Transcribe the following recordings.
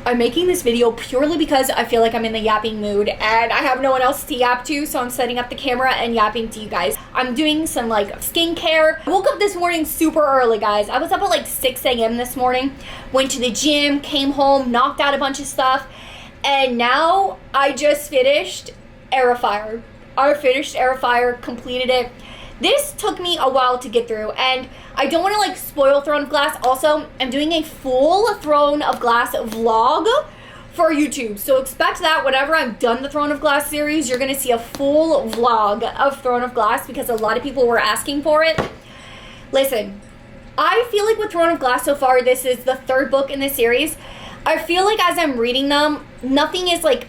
I'm making this video purely because I feel like I'm in the yapping mood and I have no one else to yap to, so I'm setting up the camera and yapping to you guys. I'm doing some like skincare. I woke up this morning super early, guys. I was up at like 6 a.m. this morning, went to the gym, came home, knocked out a bunch of stuff, and now I just finished Aerifier. I finished Aerifier, completed it. This took me a while to get through, and I don't want to like spoil Throne of Glass. Also, I'm doing a full Throne of Glass vlog for YouTube, so expect that whenever I'm done the Throne of Glass series, you're going to see a full vlog of Throne of Glass because a lot of people were asking for it. Listen, I feel like with Throne of Glass so far, this is the third book in the series. I feel like as I'm reading them, nothing is like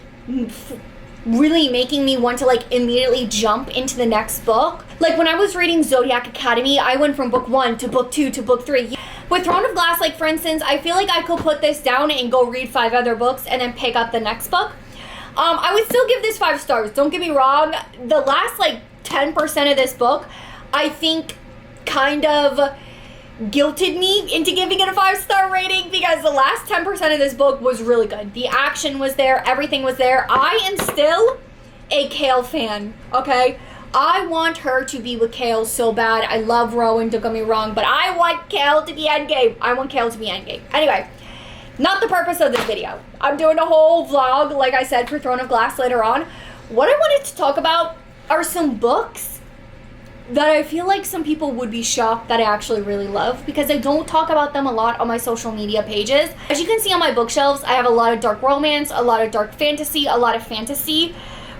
really making me want to like immediately jump into the next book. Like when I was reading Zodiac Academy, I went from book 1 to book 2 to book 3. With Throne of Glass, like for instance, I feel like I could put this down and go read 5 other books and then pick up the next book. I would still give this 5 stars, don't get me wrong. The last like 10% of this book, I think kind of guilted me into giving it a 5-star rating because the last 10% of this book was really good. The action was there, everything was there. I am still a Kale fan, okay? I want her to be with Kale so bad. I love Rowan, don't get me wrong, but I want Kale to be endgame. I want Kale to be endgame. Anyway, not the purpose of this video. I'm doing a whole vlog, like I said, for Throne of Glass later on. What I wanted to talk about are some books that I feel like some people would be shocked that I actually really love because I don't talk about them a lot on my social media pages. As you can see on my bookshelves, I have a lot of dark romance, a lot of dark fantasy, a lot of fantasy.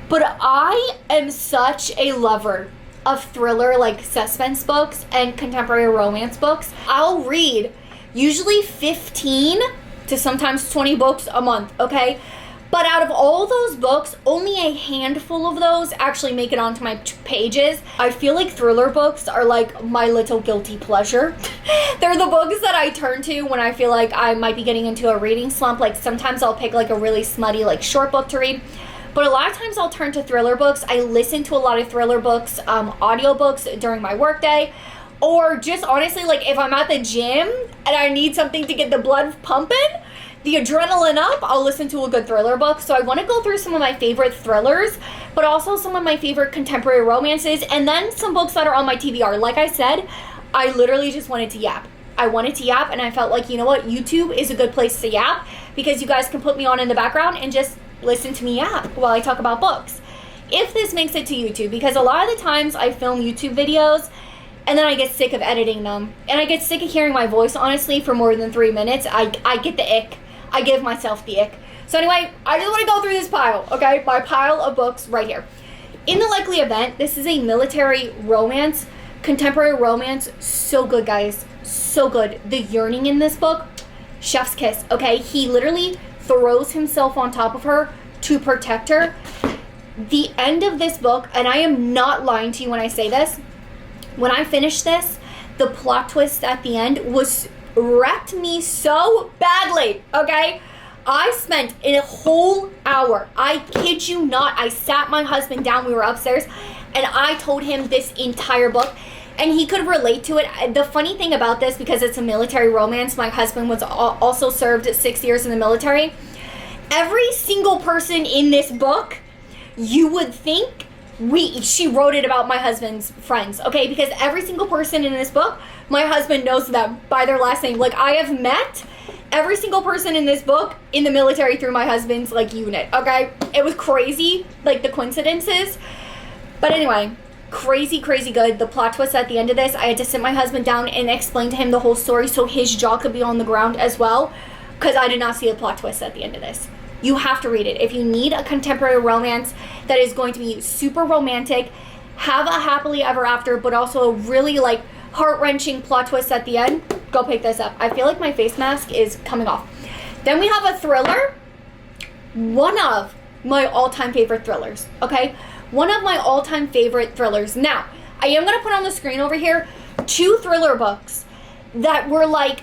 But I am such a lover of thriller, like suspense books and contemporary romance books. I'll read usually 15 to sometimes 20 books a month, okay? But out of all those books, only a handful of those actually make it onto my pages. I feel like thriller books are like my little guilty pleasure. They're the books that I turn to when I feel like I might be getting into a reading slump. Like sometimes I'll pick like a really smutty like short book to read. But a lot of times I'll turn to thriller books. I listen to a lot of thriller books, audiobooks during my workday. Or just honestly, like if I'm at the gym and I need something to get the blood pumping, the adrenaline up, I'll listen to a good thriller book. So I want to go through some of my favorite thrillers, but also some of my favorite contemporary romances, and then some books that are on my TBR. Like I said, I literally just wanted to yap. I wanted to yap, and I felt like, you know what, YouTube is a good place to yap because you guys can put me on in the background and just listen to me yap while I talk about books. If this makes it to YouTube, because a lot of the times I film YouTube videos and then I get sick of editing them. And I get sick of hearing my voice, honestly, for more than 3 minutes. I get the ick. I give myself the ick. So anyway, I just want to go through this pile, okay? My pile of books right here. In the likely event, this is a military romance, contemporary romance. So good, guys. So good. The yearning in this book, chef's kiss, okay? He literally throws himself on top of her to protect her. The end of this book, and I am not lying to you when I say this, when I finished this, the plot twist at the end was wrecked me so badly, okay? I spent a whole hour, I kid you not, I sat my husband down, we were upstairs, and I told him this entire book, and he could relate to it. The funny thing about this, because it's a military romance, my husband was also served 6 years in the military. Every single person in this book, you would think she wrote it about my husband's friends, okay? Because every single person in this book, my husband knows them by their last name. Like, I have met every single person in this book in the military through my husband's, like, unit, okay? It was crazy, like, the coincidences. But anyway, crazy, crazy good. The plot twist at the end of this, I had to sit my husband down and explain to him the whole story so his jaw could be on the ground as well, because I did not see a plot twist at the end of this. You have to read it. If you need a contemporary romance that is going to be super romantic, have a happily ever after, but also a really like heart-wrenching plot twist at the end, go pick this up. I feel like my face mask is coming off. Then we have a thriller. One of my all-time favorite thrillers, okay? One of my all-time favorite thrillers. Now, I am going to put on the screen over here 2 thriller books that were like,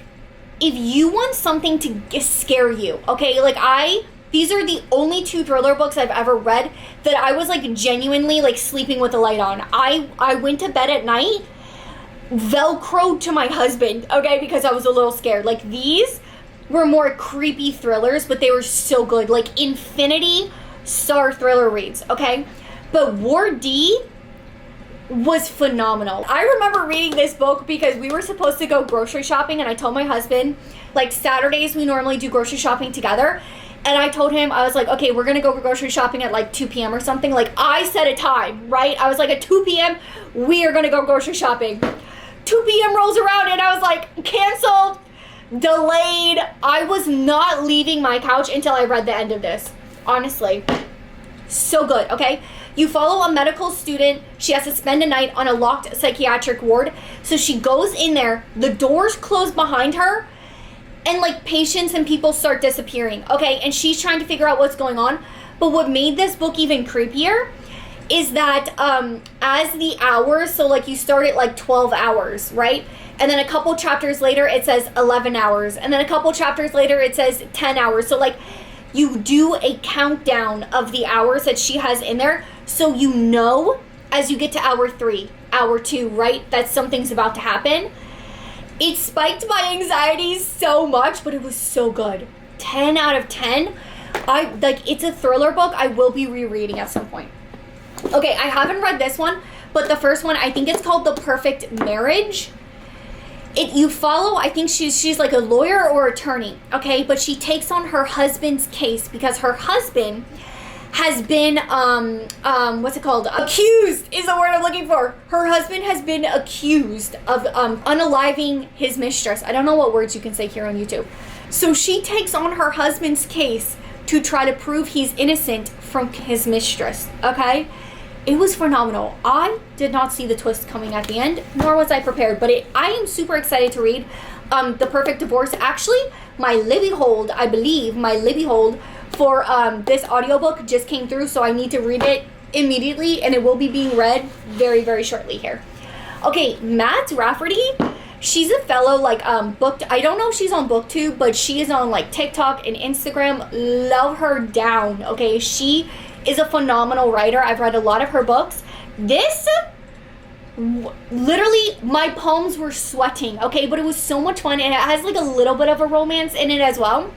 if you want something to scare you, okay? Like these are the only 2 thriller books I've ever read that I was like genuinely like sleeping with the light on. I went to bed at night, Velcroed to my husband, okay, because I was a little scared. Like these were more creepy thrillers, but they were so good. Like Infinity Star thriller reads, okay? But War D was phenomenal. I remember reading this book because we were supposed to go grocery shopping, and I told my husband, like Saturdays we normally do grocery shopping together, and I told him, I was like, okay, we're gonna go grocery shopping at like 2 p.m. or something. Like I set a time, right? I was like, at 2 p.m. we are gonna go grocery shopping. 2 p.m. rolls around and I was like, canceled, delayed. I was not leaving my couch until I read the end of this. Honestly, so good, okay? You follow a medical student. She has to spend a night on a locked psychiatric ward. So she goes in there, the doors close behind her, and like patients and people start disappearing, okay? And she's trying to figure out what's going on. But what made this book even creepier is that as the hours, so like you start at like 12 hours, right? And then a couple chapters later, it says 11 hours. And then a couple chapters later, it says 10 hours. So like you do a countdown of the hours that she has in there. So you know, as you get to hour 3, hour 2, right, that something's about to happen. It spiked my anxiety so much, but it was so good. 10 out of 10. It's a thriller book I will be rereading at some point. Okay, I haven't read this one, but the first one, I think it's called The Perfect Marriage. You follow, I think she's like a lawyer or attorney, okay? But she takes on her husband's case because her husband has been, accused is the word I'm looking for. Her husband has been accused of unaliving his mistress. I don't know what words you can say here on YouTube. So she takes on her husband's case to try to prove he's innocent from his mistress, okay? It was phenomenal. I did not see the twist coming at the end, nor was I prepared, but I am super excited to read The Perfect Divorce. Actually, my Libby hold, I believe, for this audiobook just came through, so I need to read it immediately, and it will be being read very, very shortly here. Okay, Matt Rafferty, she's a fellow, booked, I don't know if she's on BookTube, but she is on, TikTok and Instagram. Love her down, okay? She is a phenomenal writer. I've read a lot of her books. This, literally, my palms were sweating, okay? But it was so much fun, and it has, a little bit of a romance in it as well.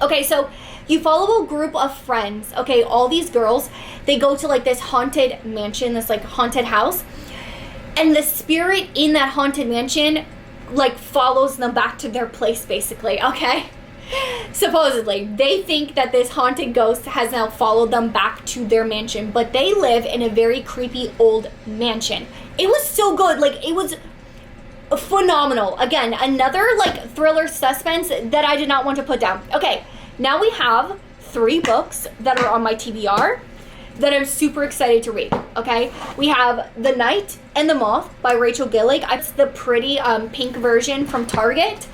Okay, so you follow a group of friends, okay? All these girls, they go to, this haunted mansion, this, haunted house. And the spirit in that haunted mansion, follows them back to their place, basically, okay? Supposedly, they think that this haunted ghost has now followed them back to their mansion, but they live in a very creepy old mansion. It was so good. It was phenomenal. Again, another, thriller suspense that I did not want to put down. Okay, now we have 3 books that are on my TBR that I'm super excited to read, okay? We have The Night and the Moth by Rachel Gillig. It's the pretty pink version from Target.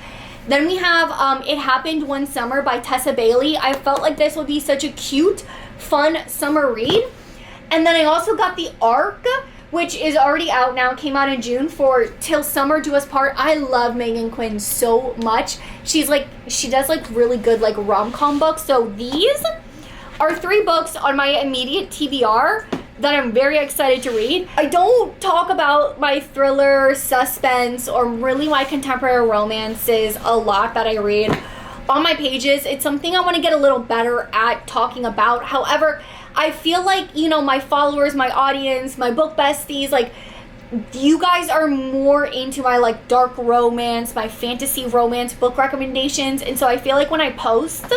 Then we have It Happened One Summer by Tessa Bailey. I felt like this would be such a cute, fun summer read. And then I also got The Ark, which is already out now, came out in June, for Till Summer Do Us Part. I love Megan Quinn so much. She does really good rom-com books. So these are 3 books on my immediate TBR that I'm very excited to read. I don't talk about my thriller, suspense, or really my contemporary romances a lot that I read on my pages. It's something I want to get a little better at talking about. However, I feel like, my followers, my audience, my book besties, you guys are more into my dark romance, my fantasy romance book recommendations. And so I feel like when I post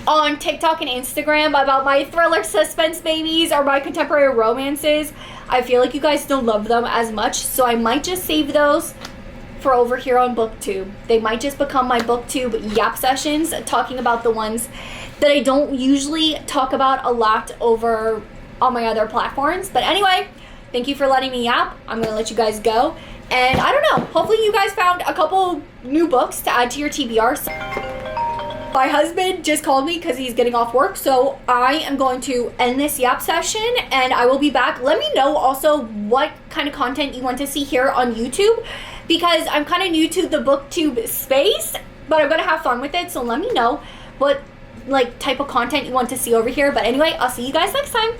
on TikTok and Instagram about my thriller suspense babies or my contemporary romances, I feel like you guys don't love them as much, so I might just save those for over here on BookTube. They might just become my BookTube yap sessions, talking about the ones that I don't usually talk about a lot over on my other platforms. But anyway, thank you for letting me yap. I'm gonna let you guys go, and I don't know, hopefully you guys found a couple new books to add to your TBR. My husband just called me because he's getting off work, so I am going to end this yap session, and I will be back. Let me know also what kind of content you want to see here on YouTube, because I'm kind of new to the BookTube space, but I'm going to have fun with it, so let me know what type of content you want to see over here. But anyway, I'll see you guys next time.